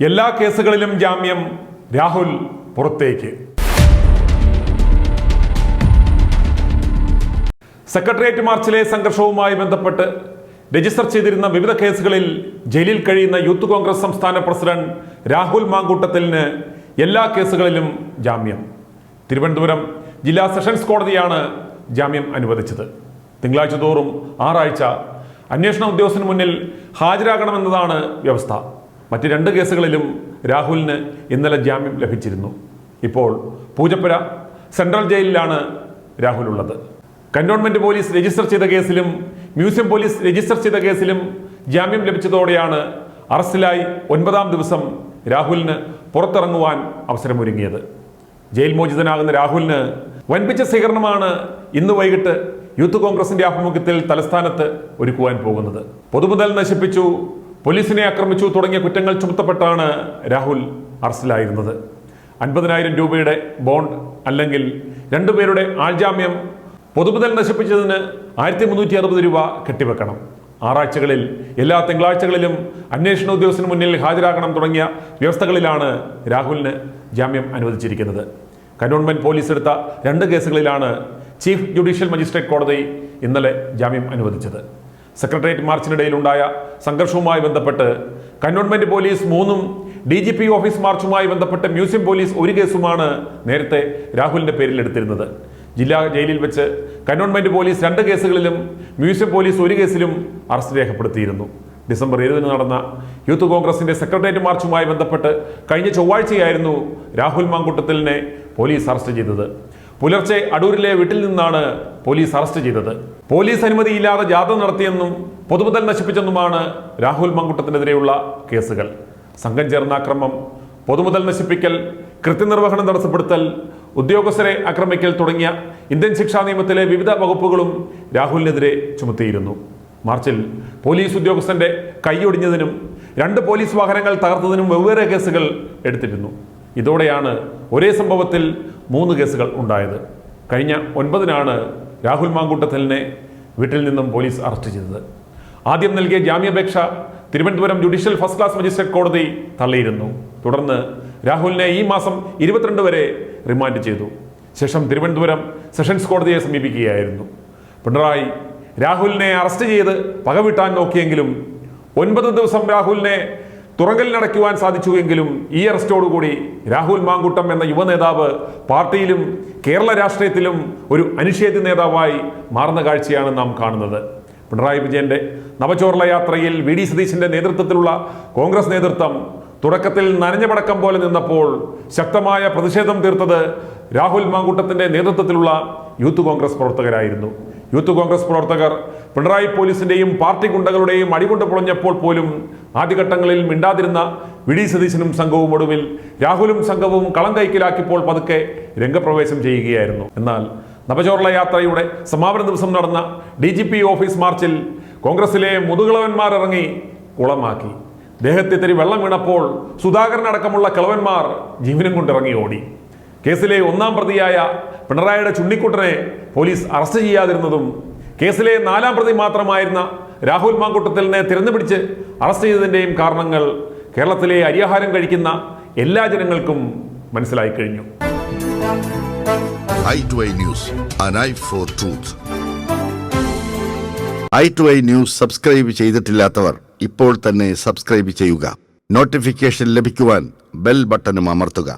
എല്ലാ കേസുകളിലും ജാമ്യം, രാഹുൽ പുറത്തേക്ക്. സെക്രട്ടേറിയറ്റ് മാർച്ചിലെ സംഘർഷവുമായി ബന്ധപ്പെട്ട് രജിസ്റ്റർ ചെയ്തിരുന്ന വിവിധ കേസുകളിൽ ജയിലിൽ കഴിയുന്ന യൂത്ത് കോൺഗ്രസ് സംസ്ഥാന പ്രസിഡന്റ് രാഹുൽ മാങ്കൂട്ടത്തിലിന് എല്ലാ കേസുകളിലും ജാമ്യം. തിരുവനന്തപുരം ജില്ലാ സെഷൻസ് കോടതിയാണ് ജാമ്യം അനുവദിച്ചത്. തിങ്കളാഴ്ച തോറും 6 ആഴ്ച അന്വേഷണ ഉദ്യോഗസ്ഥന് മുന്നിൽ ഹാജരാകണമെന്നതാണ് വ്യവസ്ഥ. മറ്റ് 2 കേസുകളിലും രാഹുലിന് ഇന്നലെ ജാമ്യം ലഭിച്ചിരുന്നു. ഇപ്പോൾ പൂജപ്പുര സെൻട്രൽ ജയിലിലാണ് രാഹുൽ ഉള്ളത്. കന്റോൺമെന്റ് പോലീസ് രജിസ്റ്റർ ചെയ്ത കേസിലും മ്യൂസിയം പോലീസ് രജിസ്റ്റർ ചെയ്ത കേസിലും ജാമ്യം ലഭിച്ചതോടെയാണ് അറസ്റ്റിലായി 9ാം ദിവസം രാഹുലിന് പുറത്തിറങ്ങുവാൻ അവസരമൊരുങ്ങിയത്. ജയിൽ മോചിതനാകുന്ന രാഹുലിന് വൻപിച്ച സ്വീകരണമാണ് ഇന്ന് വൈകിട്ട് യൂത്ത് കോൺഗ്രസിന്റെ ആഭിമുഖ്യത്തിൽ തലസ്ഥാനത്ത് ഒരുക്കുവാൻ പോകുന്നത്. പൊതുമുതൽ നശിപ്പിച്ചു, പോലീസിനെ ആക്രമിച്ചു തുടങ്ങിയ കുറ്റങ്ങൾ ചുമത്തപ്പെട്ടാണ് രാഹുൽ അറസ്റ്റിലായിരുന്നത്. 50,000 രൂപയുടെ ബോണ്ട് അല്ലെങ്കിൽ 2 പേരുടെ ആൾജാമ്യം, പൊതുമുതൽ നശിപ്പിച്ചതിന് 1360 രൂപ കെട്ടിവെക്കണം, 6 ആഴ്ചകളിൽ എല്ലാ തിങ്കളാഴ്ചകളിലും അന്വേഷണ ഉദ്യോഗസ്ഥന് മുന്നിൽ ഹാജരാകണം തുടങ്ങിയ വ്യവസ്ഥകളിലാണ് രാഹുലിന് ജാമ്യം അനുവദിച്ചിരിക്കുന്നത്. കന്റോൺമെന്റ് പോലീസ് എടുത്ത 2 കേസുകളിലാണ് ചീഫ് ജുഡീഷ്യൽ മജിസ്ട്രേറ്റ് കോടതി ഇന്നലെ ജാമ്യം അനുവദിച്ചത്. സെക്രട്ടേറിയറ്റ് മാർച്ചിനിടയിലുണ്ടായ സംഘർഷവുമായി ബന്ധപ്പെട്ട് കന്റോൺമെന്റ് പോലീസ് 3ഉം DGP ഓഫീസ് മാർച്ചുമായി ബന്ധപ്പെട്ട് മ്യൂസിയം പോലീസ് 1 കേസുമാണ് നേരത്തെ രാഹുലിന്റെ പേരിൽ എടുത്തിരുന്നത്. ജില്ലാ ജയിലിൽ വെച്ച് കന്റോൺമെന്റ് പോലീസ് 2 കേസുകളിലും മ്യൂസിയം പോലീസ് 1 കേസിലും അറസ്റ്റ് രേഖപ്പെടുത്തിയിരുന്നു. ഡിസംബർ 7 നടന്ന യൂത്ത് കോൺഗ്രസിന്റെ സെക്രട്ടേറിയറ്റ് മാർച്ചുമായി ബന്ധപ്പെട്ട് കഴിഞ്ഞ ചൊവ്വാഴ്ചയായിരുന്നു രാഹുൽ മാങ്കൂട്ടത്തിലിനെ പോലീസ് അറസ്റ്റ് ചെയ്തത്. പുലർച്ചെ അടൂരിലെ വീട്ടിൽ നിന്നാണ് പോലീസ് അറസ്റ്റ് ചെയ്തത്. പോലീസ് അനുമതിയില്ലാതെ ജാഥ നടത്തിയെന്നും പൊതുമുതൽ നശിപ്പിച്ചെന്നുമാണ് രാഹുൽ മാങ്കൂട്ടത്തിനെതിരെയുള്ള കേസുകൾ. സംഘം ചേർന്ന അക്രമം, പൊതുമുതൽ നശിപ്പിക്കൽ, കൃത്യനിർവഹണം തടസ്സപ്പെടുത്തൽ, ഉദ്യോഗസ്ഥരെ ആക്രമിക്കൽ തുടങ്ങിയ ഇന്ത്യൻ ശിക്ഷാ നിയമത്തിലെ വിവിധ വകുപ്പുകളും രാഹുലിനെതിരെ ചുമത്തിയിരുന്നു. മാർച്ചിൽ പോലീസ് ഉദ്യോഗസ്ഥന്റെ കൈയൊടിഞ്ഞതിനും 2 പോലീസ് വാഹനങ്ങൾ തകർത്തതിനും വെവ്വേറെ കേസുകൾ എടുത്തിരുന്നു. ഇതോടെയാണ് ഒരേ സംഭവത്തിൽ 3 കേസുകൾ ഉണ്ടായത്. കഴിഞ്ഞ 9-നാണ് രാഹുൽ മാങ്കൂട്ടത്തിലിനെ വീട്ടിൽ നിന്നും പോലീസ് അറസ്റ്റ് ചെയ്തത്. ആദ്യം നൽകിയ ജാമ്യാപേക്ഷ Thiruvananthapuram judicial first class magistrate കോടതി തള്ളിയിരുന്നു. തുടർന്ന് രാഹുലിനെ ഈ മാസം 22 വരെ റിമാൻഡ് ചെയ്തു. ശേഷം തിരുവനന്തപുരം സെഷൻസ് കോടതിയെ സമീപിക്കുകയായിരുന്നു. പിണറായി രാഹുലിനെ അറസ്റ്റ് ചെയ്ത് പകവിട്ടാൻ നോക്കിയെങ്കിലും 9 ദിവസം രാഹുലിനെ തുറങ്കലിനടയ്ക്കുവാൻ സാധിച്ചുവെങ്കിലും ഈ അറസ്റ്റോടുകൂടി രാഹുൽ മാങ്കൂട്ടം എന്ന യുവനേതാവ് പാർട്ടിയിലും കേരള രാഷ്ട്രീയത്തിലും ഒരു അനിഷേധ്യ നേതാവായി മാറുന്ന കാഴ്ചയാണ് നാം കാണുന്നത്. പിണറായി വിജയന്റെ നവചോർല യാത്രയിൽ VD സതീശന്റെ നേതൃത്വത്തിലുള്ള കോൺഗ്രസ് നേതൃത്വം തുടക്കത്തിൽ നനഞ്ഞ പടക്കം പോലെ നിന്നപ്പോൾ ശക്തമായ പ്രതിഷേധം തീർത്തത് രാഹുൽ മാങ്കൂട്ടത്തിന്റെ നേതൃത്വത്തിലുള്ള യൂത്ത് കോൺഗ്രസ് പ്രവർത്തകരായിരുന്നു. യൂത്ത് കോൺഗ്രസ് പ്രവർത്തകർ പിണറായി പോലീസിന്റെയും പാർട്ടി ഗുണ്ടകളുടെയും അടികൊണ്ട് പൊളഞ്ഞപ്പോൾ പോലും ആദ്യഘട്ടങ്ങളിൽ മിണ്ടാതിരുന്ന VD സതീശനും സംഘവും ഒടുവിൽ രാഹുലും സംഘവും കളം കൈക്കലാക്കിയപ്പോൾ പതുക്കെ രംഗപ്രവേശം ചെയ്യുകയായിരുന്നു. എന്നാൽ നവചോർല യാത്രയുടെ സമാപന ദിവസം നടന്ന DGP ഓഫീസ് മാർച്ചിൽ കോൺഗ്രസിലെ മുതുകിളവന്മാർ ഇറങ്ങി കുളമാക്കി. ദേഹത്തിത്തിരി വെള്ളം വീണപ്പോൾ സുധാകരൻ അടക്കമുള്ള കിളവന്മാർ ജീവനും കൊണ്ടിറങ്ങി ഓടി. കേസിലെ 1ാം പ്രതിയായ പിണറായിയുടെ ചുണ്ണിക്കുട്ടനെ പോലീസ് അറസ്റ്റ് ചെയ്യാതിരുന്നതും കേസിലെ 4ാം പ്രതി മാത്രമായിരുന്ന രാഹുൽ മാങ്കൂട്ടത്തിലിനെ തിരഞ്ഞുപിടിച്ച് അറസ്റ്റ് ചെയ്തതിൻ്റെയും കാരണങ്ങൾ കേരളത്തിലെ അരിയാഹാരം കഴിക്കുന്ന എല്ലാ ജനങ്ങൾക്കും മനസ്സിലായി കഴിഞ്ഞു. i2i News, an eye for truth. i2i News subscribe ചെയ്തിട്ടില്ലാത്തവർ ഇപ്പോൾ തന്നെ സബ്സ്ക്രൈബ് ചെയ്യുക. നോട്ടിഫിക്കേഷൻ ലഭിക്കുവാൻ ബെൽ ബട്ടണും അമർത്തുക.